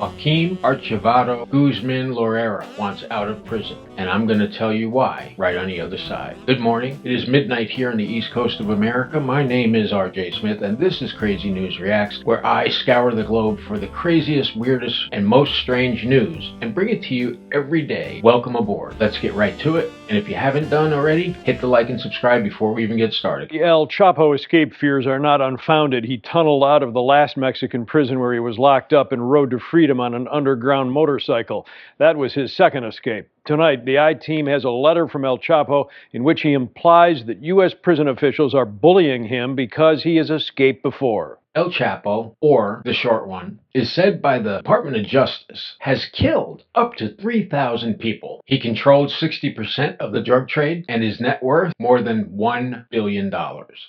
Joaquin Archivado Guzman Lorera wants out of prison, and I'm going to tell you why right on the other side. Good morning. It is midnight here on the East Coast of America. My name is RJSMITH, and this is Crazy News Reacts, where I scour the globe for the craziest, weirdest, and most strange news and bring it to you every day. Welcome aboard. Let's get right to it. And if you haven't done already, hit the like and subscribe before we even get started. The El Chapo escape fears are not unfounded. He tunneled out of the last Mexican prison where he was locked up and rode to freedom on an underground motorcycle. That was his second escape. Tonight, the I-Team has a letter from El Chapo in which he implies that U.S. prison officials are bullying him because he has escaped before. El Chapo, or the short one, is said by the Department of Justice has killed up to 3,000 people. He controlled 60% of the drug trade and his net worth more than $1 billion.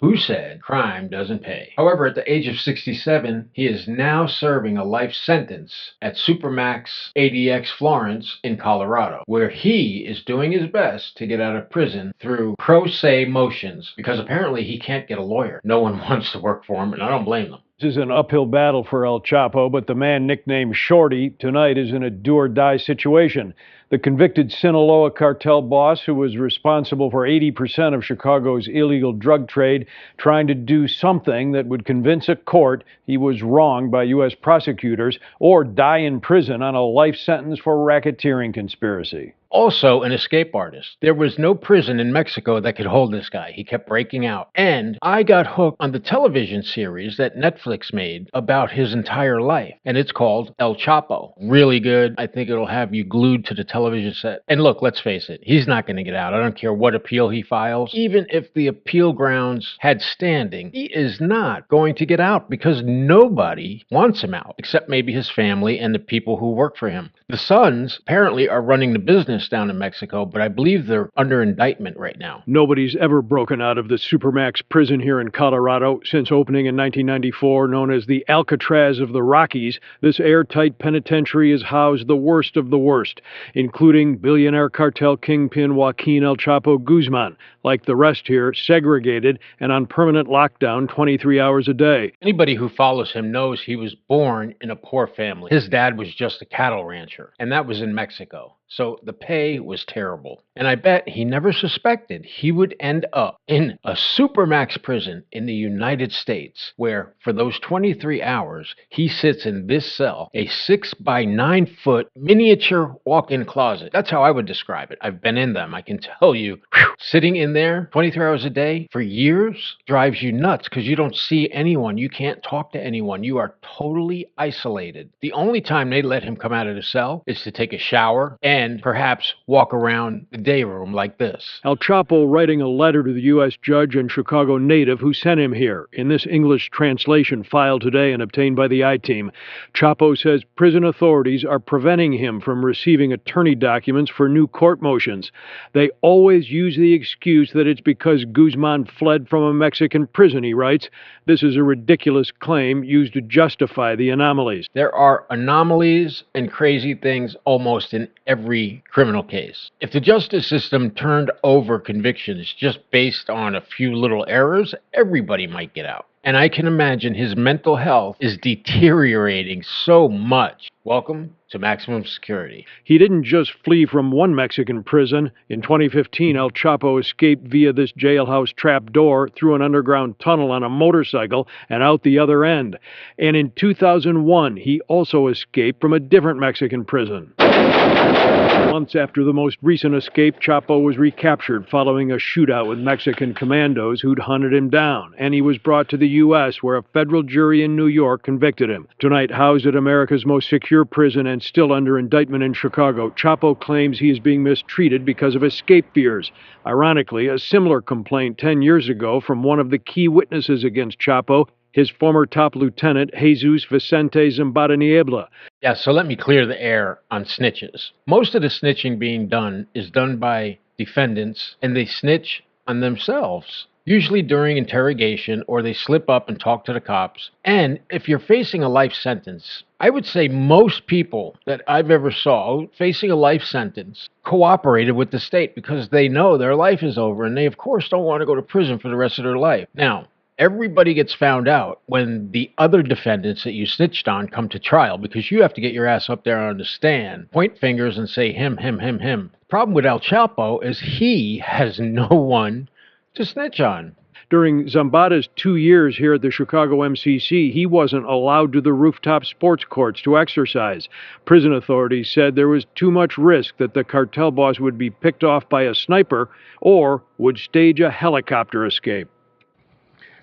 Who said crime doesn't pay? However, at the age of 67, he is now serving a life sentence at Supermax ADX Florence in Colorado, where he is doing his best to get out of prison through pro se motions because apparently he can't get a lawyer. No one wants to work for him, and I don't blame them. This is an uphill battle for El Chapo, but the man nicknamed Shorty tonight is in a do-or-die situation. The convicted Sinaloa cartel boss, who was responsible for 80% of Chicago's illegal drug trade, trying to do something that would convince a court he was wronged by U.S. prosecutors or die in prison on a life sentence for racketeering conspiracy. Also an escape artist. There was no prison in Mexico that could hold this guy. He kept breaking out. And I got hooked on the television series that Netflix made about his entire life. And it's called El Chapo. Really good. I think it'll have you glued to the television set. And look, let's face it. He's not going to get out. I don't care what appeal he files. Even if the appeal grounds had standing, he is not going to get out because nobody wants him out, except maybe his family and the people who work for him. The sons apparently are running the business down in Mexico, but I believe they're under indictment right now. Nobody's ever broken out of the Supermax prison here in Colorado since opening in 1994, known as the Alcatraz of the Rockies. This airtight penitentiary has housed the worst of the worst, including billionaire cartel kingpin Joaquin El Chapo Guzman. Like the rest here, segregated and on permanent lockdown 23 hours a day. Anybody who follows him knows he was born in a poor family. His dad was just a cattle rancher, and that was in Mexico. So the pay was terrible. And I bet he never suspected he would end up in a Supermax prison in the United States, where for those 23 hours, he sits in this cell, a 6 by 9 foot miniature walk-in closet. That's how I would describe it. I've been in them. I can tell you, sitting in there 23 hours a day for years drives you nuts because you don't see anyone. You can't talk to anyone. You are totally isolated. The only time they let him come out of the cell is to take a shower and perhaps walk around the day room like this. El Chapo writing a letter to the U.S. judge and Chicago native who sent him here. In this English translation filed today and obtained by the I-Team, Chapo says prison authorities are preventing him from receiving attorney documents for new court motions. They always use the excuse that it's because Guzman fled from a Mexican prison, he writes. This is a ridiculous claim used to justify the anomalies. There are anomalies and crazy things almost in every criminal case. If the justice system turned over convictions just based on a few little errors, everybody might get out. And I can imagine his mental health is deteriorating so much. Welcome to maximum security. He didn't just flee from one Mexican prison. In 2015, El Chapo escaped via this jailhouse trap door through an underground tunnel on a motorcycle and out the other end. And in 2001, he also escaped from a different Mexican prison. Months after the most recent escape, Chapo was recaptured following a shootout with Mexican commandos who'd hunted him down, and he was brought to the U.S., where a federal jury in New York convicted him. Tonight, housed at America's most secure prison and still under indictment in Chicago, Chapo claims he is being mistreated because of escape fears. Ironically, a similar complaint 10 years ago from one of the key witnesses against Chapo, his former top lieutenant, Jesus Vicente Zambada Niebla. Yeah, so let me clear the air on snitches. Most of the snitching being done is done by defendants, and they snitch on themselves, usually during interrogation, or they slip up and talk to the cops. And if you're facing a life sentence, I would say most people that I've ever saw facing a life sentence cooperated with the state because they know their life is over, and they, of course, don't want to go to prison for the rest of their life. Now, Everybody gets found out when the other defendants that you snitched on come to trial because you have to get your ass up there on the stand, point fingers, and say him, him, him, him. The problem with El Chapo is he has no one to snitch on. During Zambada's 2 years here at the Chicago MCC, he wasn't allowed to the rooftop sports courts to exercise. Prison authorities said there was too much risk that the cartel boss would be picked off by a sniper or would stage a helicopter escape.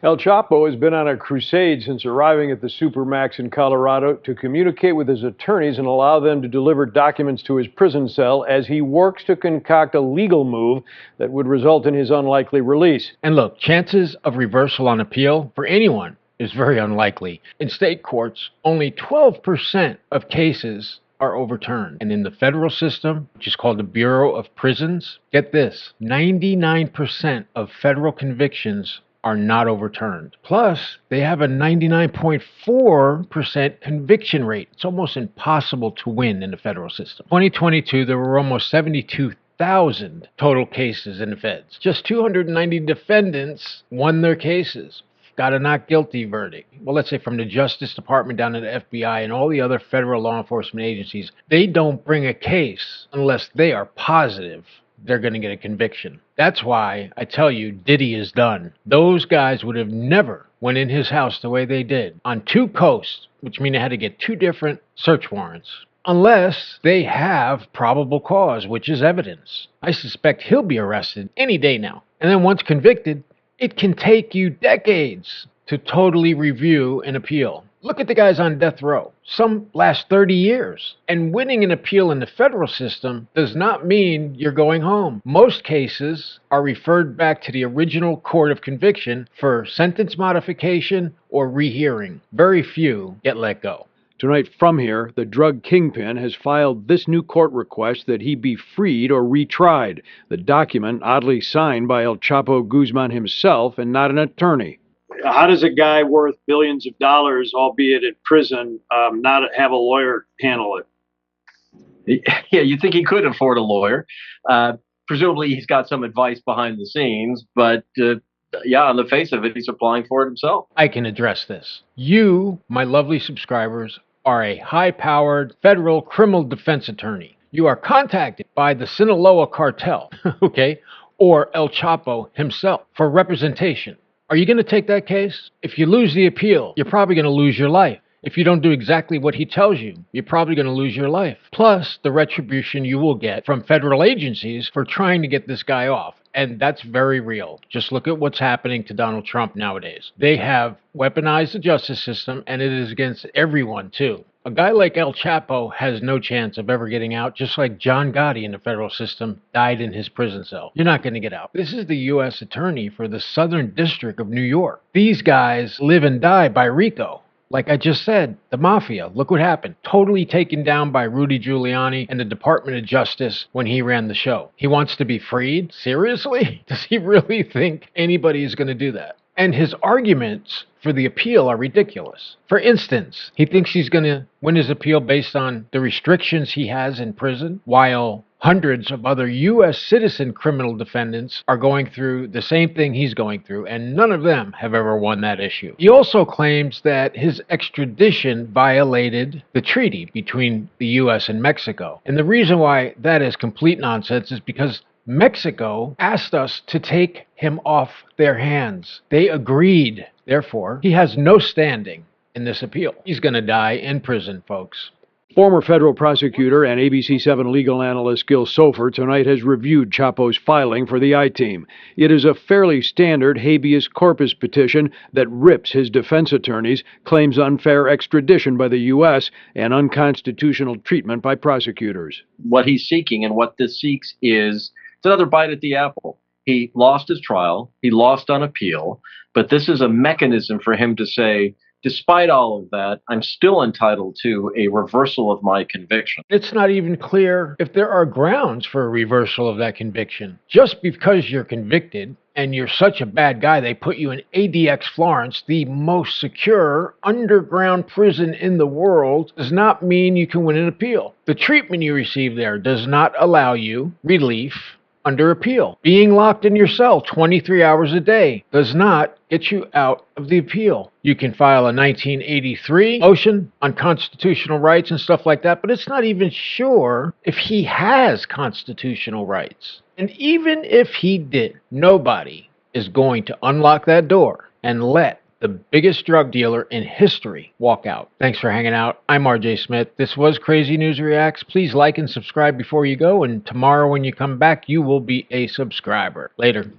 El Chapo has been on a crusade since arriving at the Supermax in Colorado to communicate with his attorneys and allow them to deliver documents to his prison cell as he works to concoct a legal move that would result in his unlikely release. And look, chances of reversal on appeal for anyone is very unlikely. In state courts, only 12% of cases are overturned. And in the federal system, which is called the Bureau of Prisons, get this, 99% of federal convictions are not overturned. Plus, they have a 99.4% conviction rate. It's almost impossible to win in the federal system. 2022, there were almost 72,000 total cases in the feds. Just 290 defendants won their cases. Got a not guilty verdict. Well, let's say from the Justice Department down to the FBI and all the other federal law enforcement agencies, they don't bring a case unless they are positive they're going to get a conviction. That's why I tell you, Diddy is done. Those guys would have never went in his house the way they did on 2 coasts, which means they had to get 2 different search warrants, unless they have probable cause, which is evidence. I suspect he'll be arrested any day now. And then once convicted, it can take you decades to totally review an appeal. Look at the guys on death row. Some last 30 years. And winning an appeal in the federal system does not mean you're going home. Most cases are referred back to the original court of conviction for sentence modification or rehearing. Very few get let go. Tonight from here, the drug kingpin has filed this new court request that he be freed or retried. The document oddly signed by El Chapo Guzman himself and not an attorney. How does a guy worth billions of dollars, albeit in prison, not have a lawyer handle it? Yeah, you'd think he could afford a lawyer. Presumably he's got some advice behind the scenes, but yeah, on the face of it, he's applying for it himself. I can address this. You, my lovely subscribers, are a high-powered federal criminal defense attorney. You are contacted by the Sinaloa cartel, okay, or El Chapo himself for representation. Are you going to take that case? If you lose the appeal, you're probably going to lose your life. If you don't do exactly what he tells you, you're probably going to lose your life. Plus, the retribution you will get from federal agencies for trying to get this guy off. And that's very real. Just look at what's happening to Donald Trump nowadays. They have weaponized the justice system, and it is against everyone, too. A guy like El Chapo has no chance of ever getting out, just like John Gotti in the federal system died in his prison cell. You're not going to get out. This is the U.S. attorney for the Southern District of New York. These guys live and die by RICO. Like I just said, the mafia, look what happened. Totally taken down by Rudy Giuliani and the Department of Justice when he ran the show. He wants to be freed? Seriously? Does he really think anybody is going to do that? And his arguments for the appeal are ridiculous. For instance, he thinks he's going to win his appeal based on the restrictions he has in prison, while hundreds of other U.S. citizen criminal defendants are going through the same thing he's going through, and none of them have ever won that issue. He also claims that his extradition violated the treaty between the U.S. and Mexico. And the reason why that is complete nonsense is because Mexico asked us to take him off their hands. They agreed. Therefore, he has no standing in this appeal. He's going to die in prison, folks. Former federal prosecutor and ABC7 legal analyst Gil Sofer tonight has reviewed Chapo's filing for the I-Team. It is a fairly standard habeas corpus petition that rips his defense attorneys, claims unfair extradition by the U.S., and unconstitutional treatment by prosecutors. What he's seeking and what this seeks is it's another bite at the apple. He lost his trial. He lost on appeal. But this is a mechanism for him to say, despite all of that, I'm still entitled to a reversal of my conviction. It's not even clear if there are grounds for a reversal of that conviction. Just because you're convicted and you're such a bad guy, they put you in ADX Florence, the most secure underground prison in the world, does not mean you can win an appeal. The treatment you receive there does not allow you relief under appeal. Being locked in your cell 23 hours a day does not get you out of the appeal. You can file a 1983 motion on constitutional rights and stuff like that, but it's not even sure if he has constitutional rights. And even if he did, nobody is going to unlock that door and let the biggest drug dealer in history walk out. Thanks for hanging out. I'm RJ Smith. This was Crazy News Reacts. Please like and subscribe before you go, and tomorrow when you come back, you will be a subscriber. Later.